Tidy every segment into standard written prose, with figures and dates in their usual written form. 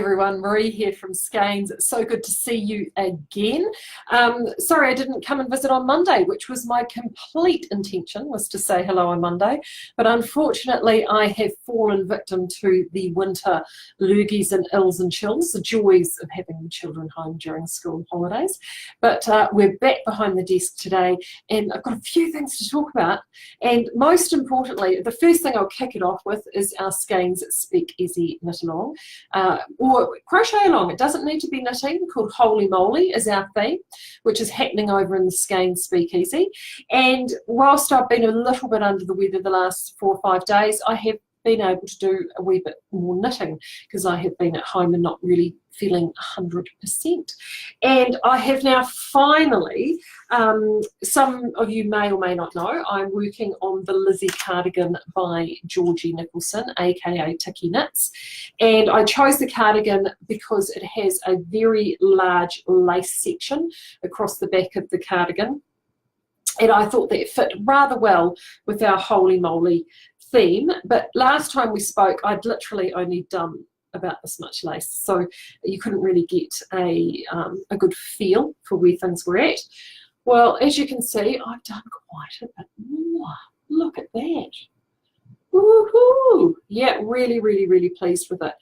everyone, Marie here from Skeinz. It's so good to see you again. Sorry I didn't come and visit on Monday, which was my complete intention, was to say hello on Monday, but unfortunately I have fallen victim to the winter lurgies and ills and chills, the joys of having the children home during school holidays. But we're back behind the desk today and I've got a few things to talk about, and most importantly, the first thing I'll kick it off with is our Skeinz Speak Easy Knit Along. Or crochet along. It doesn't need to be knitting, called Holey Moley is our theme, which is happening over in the Skeinz Speakeasy. And whilst I've been a little bit under the weather the last 4 or 5 days, I have been able to do a wee bit more knitting because I have been at home and not really feeling 100%. And I have now finally, some of you may or may not know, I'm working on the Lizzie cardigan by Georgie Nicholson, aka Tiki Knits. And I chose the cardigan because it has a very large lace section across the back of the cardigan. And I thought that it fit rather well with our Holey Moley theme. But last time we spoke, I'd literally only done about this much lace, so you couldn't really get a good feel for where things were at. Well, as you can see, I've done quite a bit more. Look at that. Woohoo! Yeah, really pleased with it.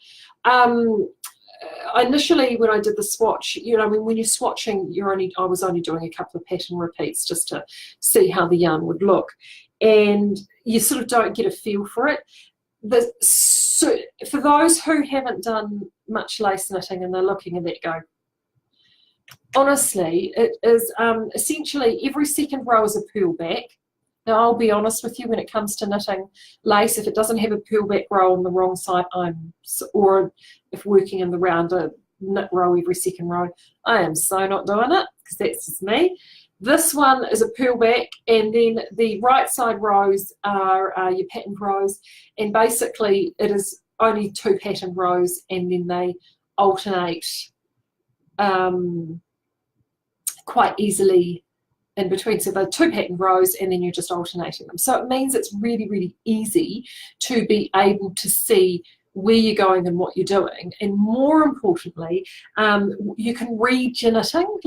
Initially, when I did the swatch, you know, I mean, when you're swatching, I was only doing a couple of pattern repeats just to see how the yarn would look, and you sort of don't get a feel for it. So for those who haven't done much lace knitting and they're looking at that go, honestly, it is essentially every second row is a purl back. Now, I'll be honest with you, when it comes to knitting lace, if it doesn't have a purl back row on the wrong side, or if working in the rounder knit row every second row, I am so not doing it, because that's just me. This one is a purl back, and then the right side rows are your patterned rows, and basically it is only 2 patterned rows, and then they alternate quite easily in between. So they're 2 patterned rows, and then you're just alternating them. So it means it's really easy to be able to see where you're going and what you're doing, and more importantly, you can read your knitting.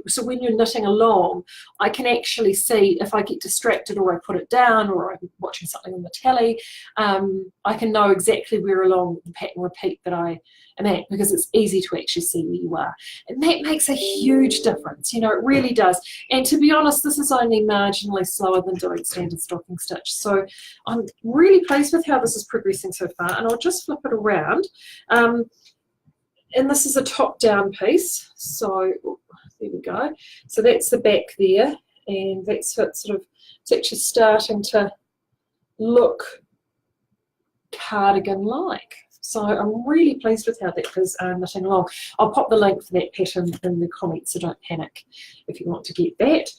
So when you're knitting along, I can actually see if I get distracted or I put it down or I'm watching something on the telly, I can know exactly where along the pattern repeat that I am at, because it's easy to actually see where you are, and that makes a huge difference. You know, it really does. And to be honest, this is only marginally slower than doing standard stocking stitch, so I'm really pleased with how this is progressing so far. And I'll just flip it around, and this is a top-down piece, so there we go. So that's the back there, and that's sort of, it's actually starting to look cardigan-like. So I'm really pleased with how that is knitting along. I'll pop the link for that pattern in the comments, so don't panic if you want to get that.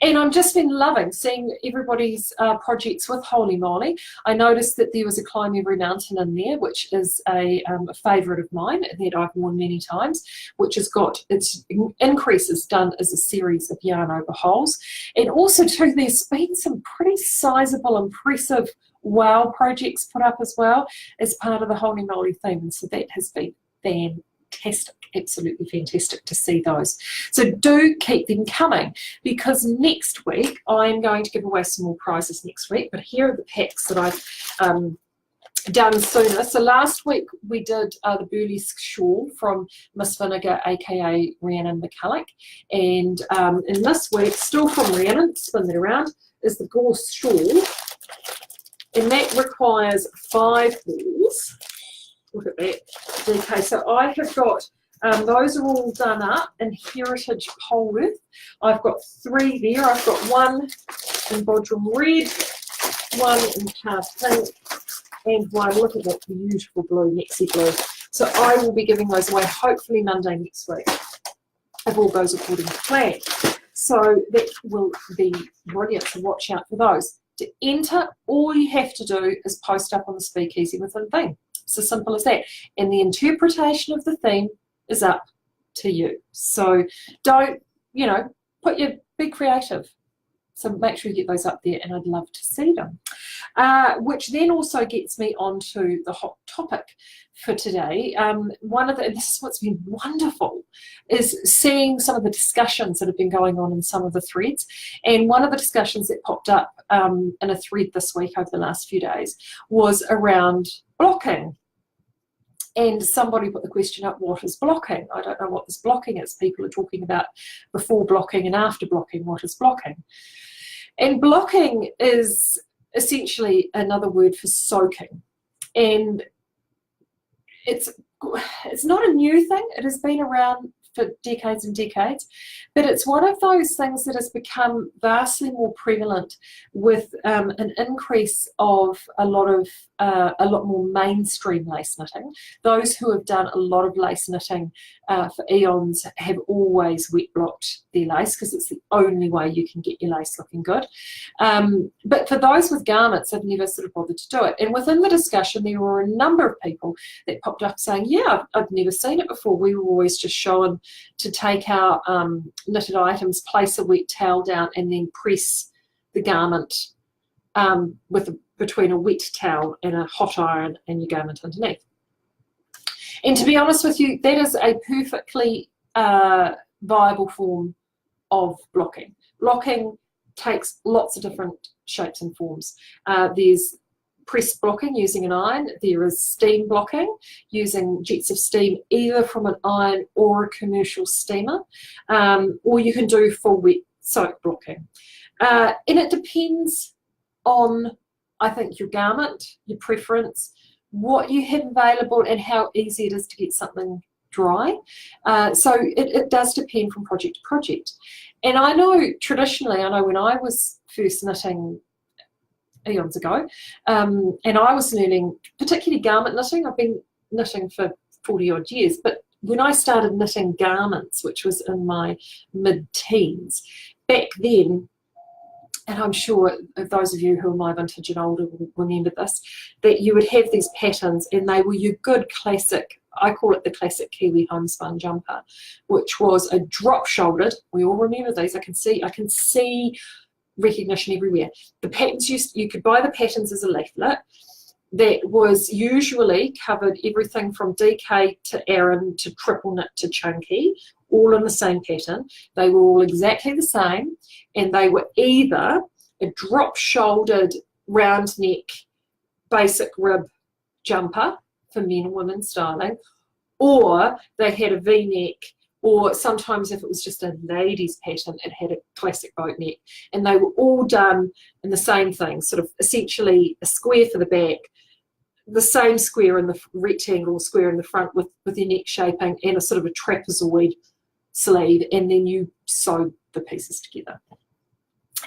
And I've just been loving seeing everybody's projects with Holey Moley. I noticed that there was a Climb Every Mountain in there, which is a favourite of mine that I've worn many times, which has got its increases done as a series of yarn overhauls. And also too, there's been some pretty sizable, impressive wow projects put up as well as part of the Holey Moley theme. So that has been fantastic, absolutely fantastic to see those. So do keep them coming, because next week I'm going to give away some more prizes next week. But here are the packs that I've done sooner. So last week we did the burlesque shawl from Miss Vinegar, aka Rhiannon McCulloch, and in this week, still from Rhiannon, spin that around, is the Gorse shawl, and that requires 5 balls. Look at that. Okay, so I have got, those are all done up in Heritage Polworth. I've got 3 there. I've got 1 in Bodrum Red, 1 in Tart Pink, and 1, look at that beautiful blue, Nexi blue. So I will be giving those away hopefully Monday next week, if all goes according to plan. So that will be brilliant, so watch out for those. To enter, all you have to do is post up on the Speakeasy within theme. It's as simple as that. And the interpretation of the theme is up to you. So don't, you know, be creative. So make sure you get those up there, and I'd love to see them. Which then also gets me onto the hot topic for today. This is what's been wonderful, is seeing some of the discussions that have been going on in some of the threads. And one of the discussions that popped up in a thread this week over the last few days was around blocking. And somebody put the question up, what is blocking? I don't know what this blocking is. People are talking about before blocking and after blocking. What is blocking? And blocking is essentially another word for soaking. And it's not a new thing. It has been around for decades and decades, but it's one of those things that has become vastly more prevalent with an increase of a lot more mainstream lace knitting. Those who have done a lot of lace knitting for eons have always wet blocked their lace, because it's the only way you can get your lace looking good. But for those with garments, they've never sort of bothered to do it. And within the discussion, there were a number of people that popped up saying, yeah, I've never seen it before. We were always just shown to take our knitted items, place a wet towel down, and then press the garment between a wet towel and a hot iron and your garment underneath. And to be honest with you, that is a perfectly viable form of blocking. Blocking takes lots of different shapes and forms. There's press blocking using an iron. There is steam blocking using jets of steam either from an iron or a commercial steamer, or you can do full wet soak blocking. And it depends on, I think, your garment, your preference, what you have available, and how easy it is to get something dry. So it does depend from project to project. And I know traditionally, when I was first knitting eons ago, and I was learning particularly garment knitting. I've been knitting for 40 odd years, but when I started knitting garments, which was in my mid-teens, back then, and I'm sure those of you who are my vintage and older will remember this, that you would have these patterns, and they were your good classic, I call it the classic Kiwi homespun jumper, which was a drop-shouldered. We all remember these. I can see recognition everywhere. The patterns, you could buy the patterns as a leaflet that was usually covered everything from DK to Aran to triple knit to chunky, all in the same pattern. They were all exactly the same, and they were either a drop-shouldered round neck basic rib jumper for men and women styling, or they had a V-neck, or sometimes if it was just a lady's pattern, it had a classic boat neck. And they were all done in the same thing, sort of essentially a square for the back, the same square in the rectangle, square in the front with your neck shaping, and a sort of a trapezoid sleeve, and then you sewed the pieces together.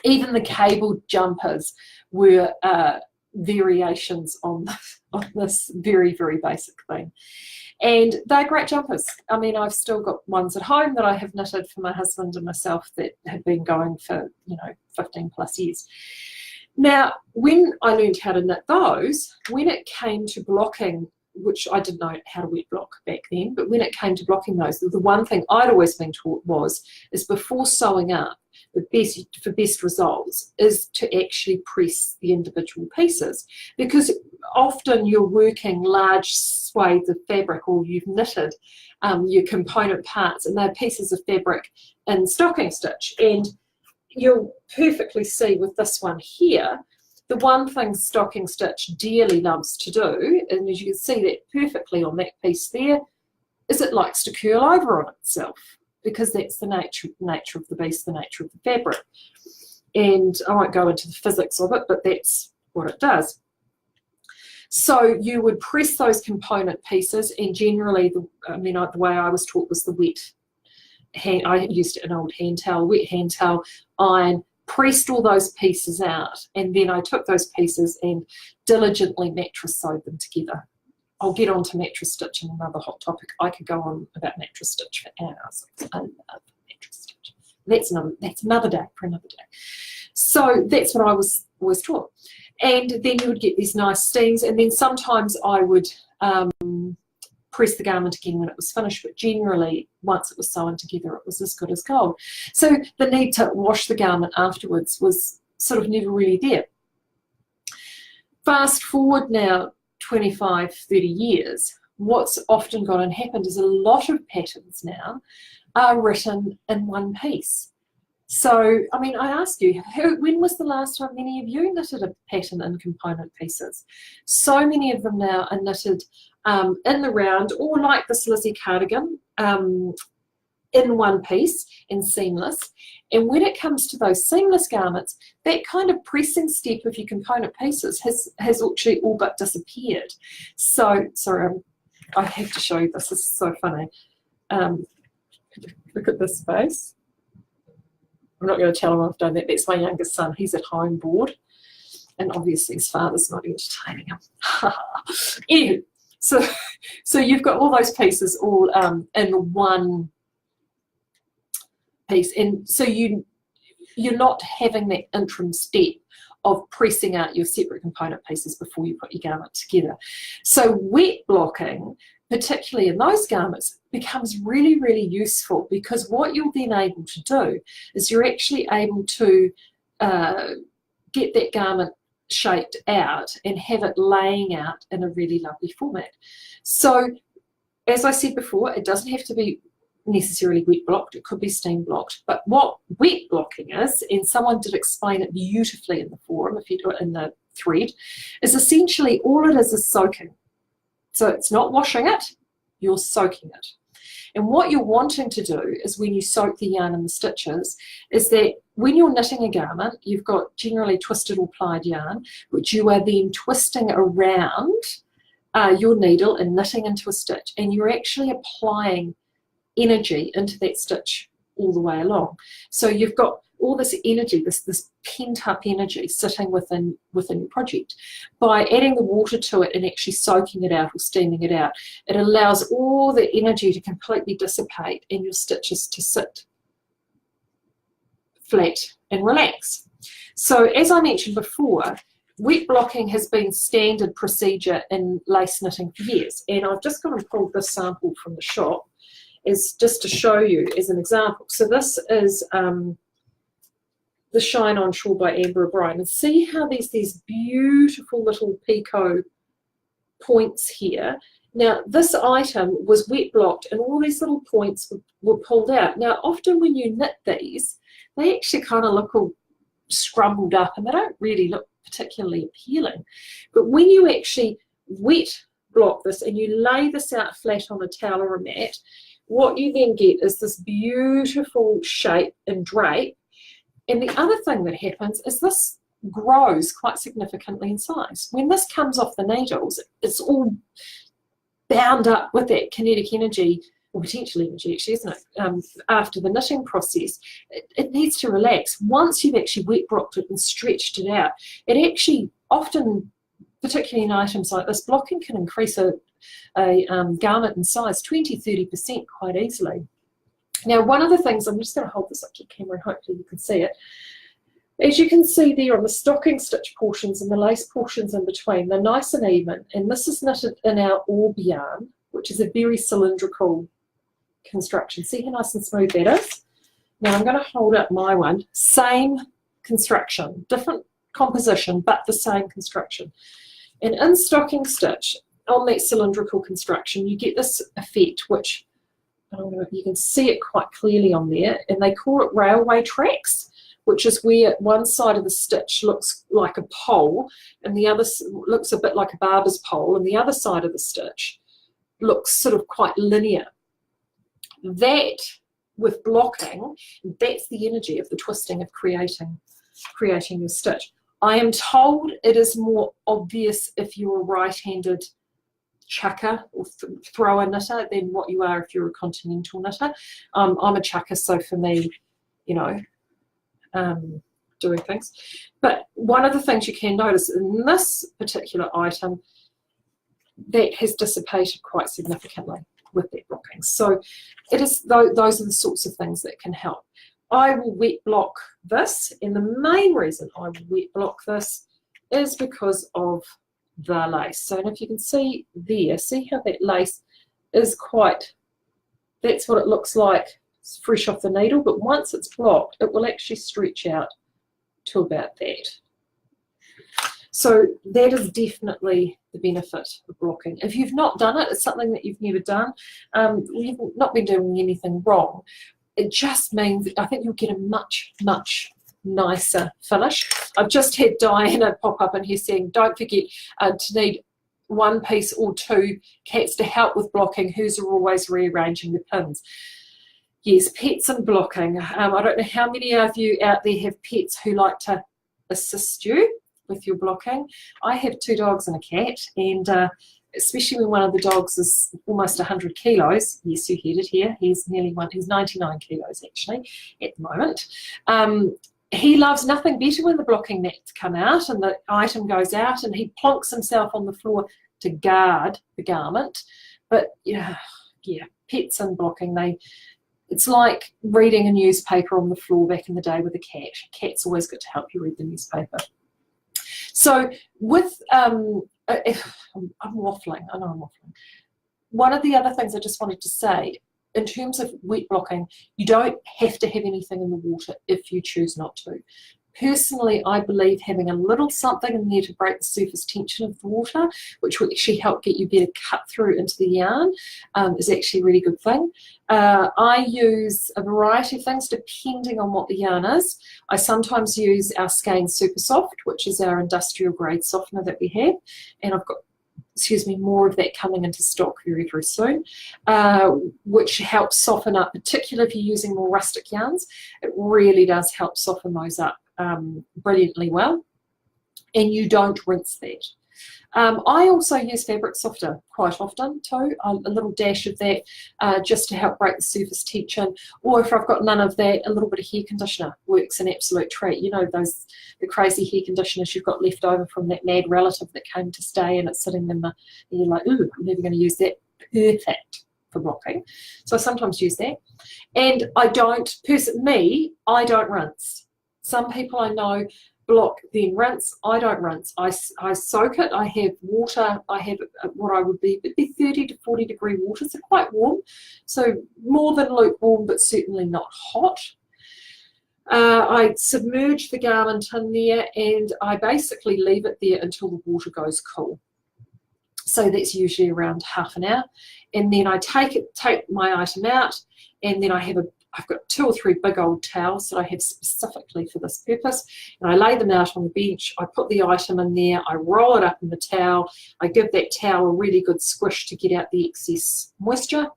Even the cable jumpers were variations on this very, very basic thing. And they're great jumpers. I mean, I've still got ones at home that I have knitted for my husband and myself that have been going for, 15 plus years. Now, when I learned how to knit those, when it came to blocking, which I didn't know how to wet block back then, but when it came to blocking those, the one thing I'd always been taught is before sewing up, for best results is to actually press the individual pieces, because often you're working large swathes of fabric, or you've knitted your component parts, and they're pieces of fabric in stocking stitch. And you'll perfectly see with this one here, the one thing stocking stitch dearly loves to do, and as you can see that perfectly on that piece there, is it likes to curl over on itself, because that's the nature of the beast, the nature of the fabric. And I won't go into the physics of it, but that's what it does. So you would press those component pieces, and generally, the way I was taught was the wet hand. I used an old hand towel, wet hand towel, iron, pressed all those pieces out, and then I took those pieces and diligently mattress sewed them together. I'll get on to mattress stitch in another hot topic. I could go on about mattress stitch for hours. I love mattress stitch. That's another day for another day. So that's what I was always taught. And then you would get these nice steams, and then sometimes I would press the garment again when it was finished, but generally once it was sewn together it was as good as gold. So the need to wash the garment afterwards was sort of never really there. Fast forward now 25, 30 years, what's often gone and happened is a lot of patterns now are written in one piece. So, I mean, I ask you, when was the last time many of you knitted a pattern in component pieces? So many of them now are knitted in the round, or like this Lizzie cardigan, in one piece and seamless. And when it comes to those seamless garments, that kind of pressing step of your component pieces has actually all but disappeared. So, sorry, I have to show you this. This is so funny. Look at this face. I'm not going to tell him I've done that. That's my youngest son. He's at home bored. And obviously his father's not entertaining him. Anyway, so you've got all those pieces all in one piece. And so you're not having that interim step of pressing out your separate component pieces before you put your garment together. So wet blocking, particularly in those garments, becomes really, really useful, because what you're then able to do is you're actually able to get that garment shaped out and have it laying out in a really lovely format. So as I said before, it doesn't have to be necessarily wet blocked, it could be steam blocked. But what wet blocking is, and someone did explain it beautifully in the forum, if you do it in the thread, is essentially all it is soaking. So it's not washing it, you're soaking it. And what you're wanting to do is, when you soak the yarn and the stitches, is that when you're knitting a garment, you've got generally twisted or plied yarn, which you are then twisting around your needle and knitting into a stitch, and you're actually applying energy into that stitch all the way along. So you've got all this energy, this pent-up energy sitting within your project. By adding the water to it and actually soaking it out or steaming it out, it allows all the energy to completely dissipate and your stitches to sit flat and relax. So as I mentioned before, wet blocking has been standard procedure in lace knitting for years, and I've just gone and pulled this sample from the shop is just to show you as an example. So this is the Shine On Shore by Amber O'Brien, and see how there's these beautiful little picot points here. Now this item was wet blocked and all these little points were pulled out. Now often when you knit these, they actually kind of look all scrumbled up and they don't really look particularly appealing. But when you actually wet block this and you lay this out flat on a towel or a mat, what you then get is this beautiful shape and drape. And the other thing that happens is this grows quite significantly in size. When this comes off the needles, it's all bound up with that kinetic energy, or potential energy actually, isn't it? After the knitting process, it needs to relax. Once you've actually wet blocked it and stretched it out, it actually often, particularly in items like this, blocking can increase a garment in size 20–30% quite easily. Now, one of the things, I'm just going to hold this up to the camera and hopefully you can see it. As you can see there on the stocking stitch portions and the lace portions in between, they're nice and even. And this is knitted in our orb yarn, which is a very cylindrical construction. See how nice and smooth that is? Now I'm going to hold up my one. Same construction, different composition, but the same construction. And in stocking stitch, on that cylindrical construction, you get this effect, which I don't know if you can see it quite clearly on there, and they call it railway tracks, which is where one side of the stitch looks like a pole and the other looks a bit like a barber's pole, and the other side of the stitch looks sort of quite linear. That, with blocking, that's the energy of the twisting of creating your stitch. I am told it is more obvious if you're a right-handed chucker or thrower knitter than what you are if you're a continental knitter. I'm a chucker, so for me, you know, doing things. But one of the things you can notice in this particular item, that has dissipated quite significantly with that blocking. So it is, those are the sorts of things that can help. I will wet block this, and the main reason I will wet block this is because of the lace. So if you can see there, see how that lace is quite, that's what it looks like. It's fresh off the needle, but once it's blocked, it will actually stretch out to about that. So that is definitely the benefit of blocking. If you've not done it, it's something that you've never done, you've not been doing anything wrong. It just means I think you'll get a much, much nicer finish. I've just had Diana pop up in here saying, don't forget to need one piece or two cats to help with blocking, who's always rearranging the pins. Yes, pets and blocking. I don't know how many of you out there have pets who like to assist you with your blocking. I have 2 dogs and a cat, and especially when one of the dogs is almost 100 kilos. Yes, you heard it here. He's he's 99 kilos actually at the moment. He loves nothing better when the blocking mats come out and the item goes out, and he plonks himself on the floor to guard the garment. But yeah, pets and blocking, it's like reading a newspaper on the floor back in the day with a cat. Cat's always good to help you read the newspaper. So with, I'm waffling, I know I'm waffling. One of the other things I just wanted to say, in terms of wet blocking, you don't have to have anything in the water if you choose not to. Personally, I believe having a little something in there to break the surface tension of the water, which will actually help get you better cut through into the yarn, is actually a really good thing. I use a variety of things depending on what the yarn is. I sometimes use our Skeinz Super Soft, which is our industrial grade softener that we have, and I've got, more of that coming into stock very, very soon, which helps soften up, particularly if you're using more rustic yarns. It really does help soften those up brilliantly well, and you don't rinse that. I also use fabric softer quite often too, a little dash of that just to help break the surface tension, or if I've got none of that, a little bit of hair conditioner works an absolute treat. You know, the crazy hair conditioners you've got left over from that mad relative that came to stay, and it's sitting in the, and you're like, ooh, I'm never going to use that. Perfect for blocking. So I sometimes use that, and I don't rinse. Some people I know block then rinse. I don't rinse. I soak it. I have water. I have what I would be 30 to 40 degree water, so quite warm, so more than lukewarm but certainly not hot. I submerge the garment in there, and I basically leave it there until the water goes cool. So that's usually around half an hour, and then I take my item out, and then I've got 2 or 3 big old towels that I have specifically for this purpose, and I lay them out on the bench. I put the item in there, I roll it up in the towel, I give that towel a really good squish to get out the excess moisture.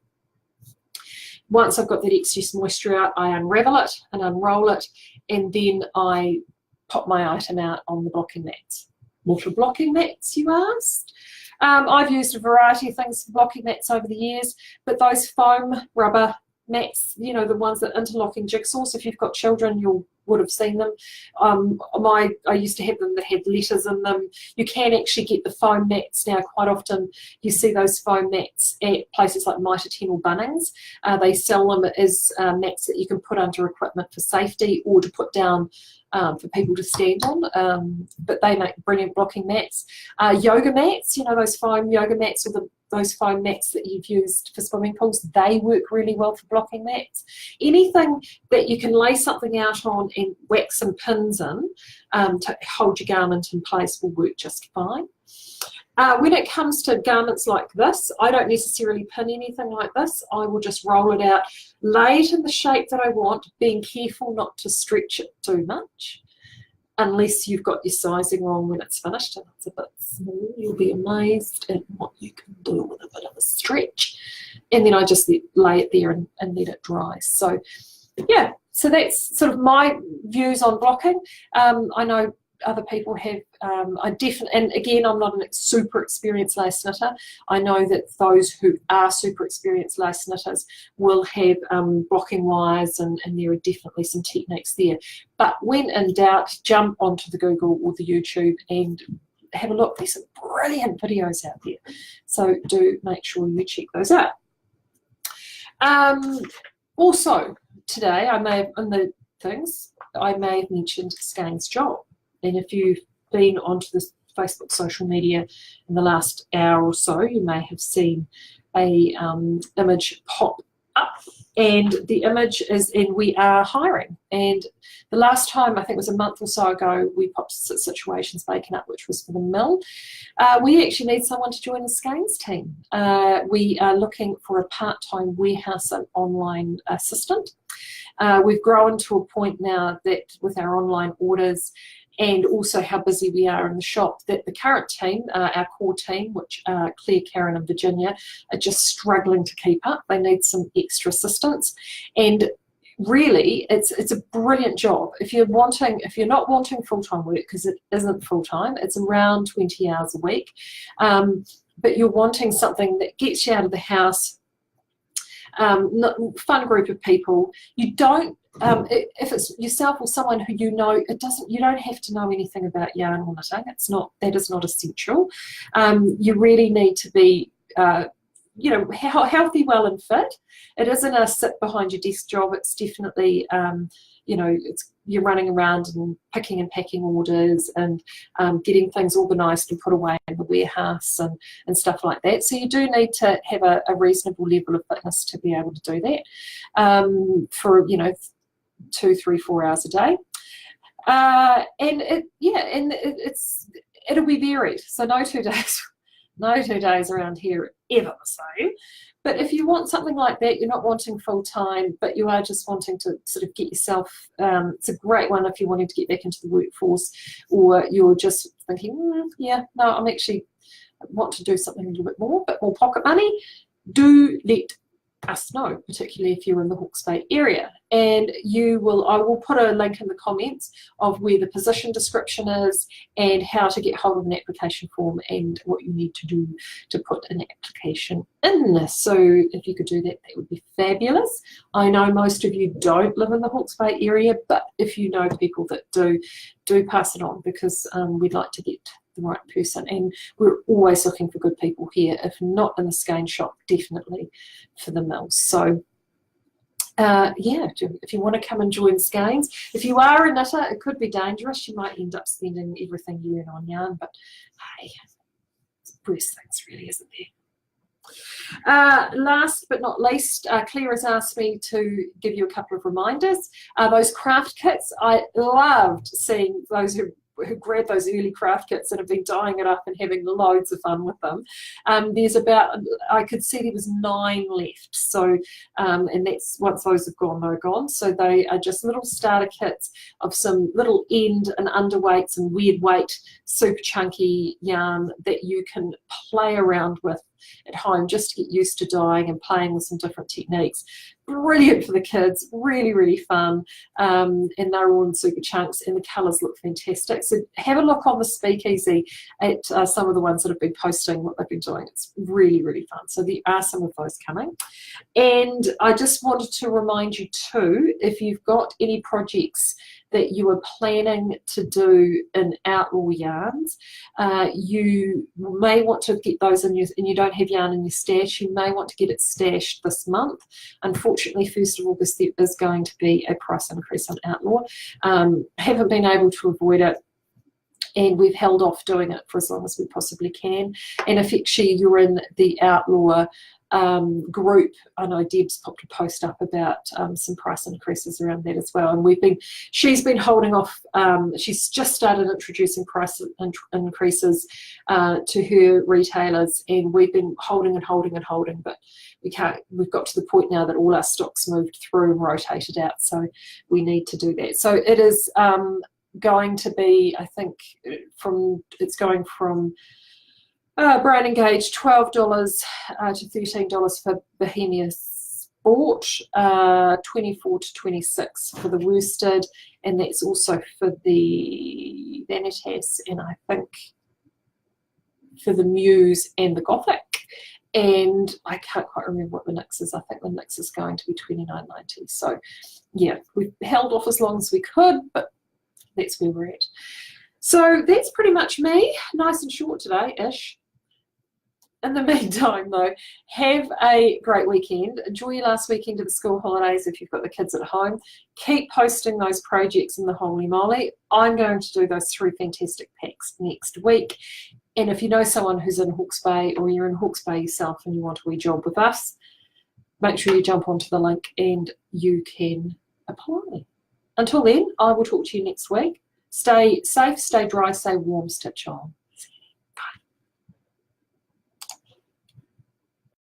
Once I've got that excess moisture out, I unravel it and unroll it, and then I pop my item out on the blocking mats. What are blocking mats, you asked? I've used a variety of things for blocking mats over the years, but those foam rubber mats, you know, the ones that interlocking jigsaws, if you've got children, you would have seen them. I used to have them that had letters in them. You can actually get the foam mats now. Quite often you see those foam mats at places like Mitre 10 or Bunnings. They sell them as mats that you can put under equipment for safety or to put down for people to stand on, but they make brilliant blocking mats. Yoga mats, you know, those foam yoga mats, or those foam mats that you've used for swimming pools, they work really well for blocking mats. Anything that you can lay something out on and whack some pins in to hold your garment in place will work just fine. When it comes to garments like this, I don't necessarily pin anything like this. I will just roll it out, lay it in the shape that I want, being careful not to stretch it too much, unless you've got your sizing wrong when it's finished and it's a bit small. You'll be amazed at what you can do with a bit of a stretch. And then I just lay it there and let it dry. So yeah, so that's sort of my views on blocking. I know other people have, and again, I'm not a super experienced lace knitter. I know that those who are super experienced lace knitters will have blocking wires, and there are definitely some techniques there. But when in doubt, jump onto the Google or the YouTube and have a look. There's some brilliant videos out there, so do make sure you check those out. Also today, I may have in the things I may have mentioned Skeinz job. And if you've been onto this Facebook social media in the last hour or so, you may have seen a image pop up, and the image is, and we are hiring. And the last time, I think it was a month or so ago, we popped Situations Bacon up, which was for the mill. We actually need someone to join the Skeinz team. We are looking for a part-time warehouse and online assistant. We've grown to a point now that with our online orders and also how busy we are in the shop, that the current team, our core team, which are Claire, Karen and Virginia, are just struggling to keep up. They need some extra assistance. And really, it's a brilliant job. If you're not wanting full-time work, because it isn't full-time, it's around 20 hours a week, but you're wanting something that gets you out of the house, fun group of people. You don't, if it's yourself or someone who you know, you don't have to know anything about yarn or knitting. That is not essential. You really need to be healthy, well and fit. It isn't a sit behind your desk job. It's definitely you're running around and picking and packing orders and getting things organised and put away in the warehouse and stuff like that. So you do need to have a reasonable level of fitness to be able to do that for 2, 3, 4 hours a day. It'll be varied. So no 2 days around here ever the same. But if you want something like that, you're not wanting full time, but you are just wanting to sort of get yourself, it's a great one if you're wanting to get back into the workforce, or you're just thinking, I'm actually want to do something a little bit more pocket money. Do let us know, particularly if you're in the Hawke's Bay area. And I will put a link in the comments of where the position description is and how to get hold of an application form and what you need to do to put an application in. So if you could do that, that would be fabulous. I know most of you don't live in the Hawke's Bay area, but if you know people that do pass it on, because we'd like to get the right person, and we're always looking for good people here, if not in the Skeinz shop, definitely for the mills. So if you want to come and join Skeinz, if you are a knitter, it could be dangerous. You might end up spending everything you earn on yarn, but hey, it's worse things really, isn't there? Last but not least, Claire has asked me to give you a couple of reminders. Those craft kits, I loved seeing those who grabbed those early craft kits and have been dyeing it up and having loads of fun with them. There's I could see there was 9 left. So, and that's, once those have gone, they're gone. So they are just little starter kits of some little end and underweights and weird weight, super chunky yarn that you can play around with at home just to get used to dyeing and playing with some different techniques. Brilliant for the kids, really, really fun, and they're all in super chunks and the colours look fantastic. So have a look on the Speakeasy at some of the ones that have been posting what they've been doing. It's really, really fun. So there are some of those coming. And I just wanted to remind you too, if you've got any projects that you are planning to do in outlaw yarns, you may want to get those in and you don't have yarn in your stash, you may want to get it stashed this month. Unfortunately, 1st of August there is going to be a price increase on outlaw. Haven't been able to avoid it, and we've held off doing it for as long as we possibly can. And if actually you're in the outlaw group, I know Deb's popped a post up about some price increases around that as well, and she's been holding off. She's just started introducing price increases to her retailers, and we've been holding, but we've got to the point now that all our stock's moved through and rotated out, so we need to do that. So it is going to be, I think, it's going from Brown and Gage, $12 to $13 for Bohemia Sport, $24 to $26 for the worsted, and that's also for the Vanitas, and I think for the Muse and the Gothic. And I can't quite remember what the Nix is. I think the Nix is going to be $29.90. So yeah, we've held off as long as we could, but that's where we're at. So that's pretty much me. Nice and short today-ish. In the meantime, though, have a great weekend. Enjoy your last weekend of the school holidays if you've got the kids at home. Keep posting those projects in the Holey Moley. I'm going to do those 3 fantastic packs next week. And if you know someone who's in Hawke's Bay, or you're in Hawke's Bay yourself and you want a wee job with us, make sure you jump onto the link and you can apply. Until then, I will talk to you next week. Stay safe, stay dry, stay warm, stitch on.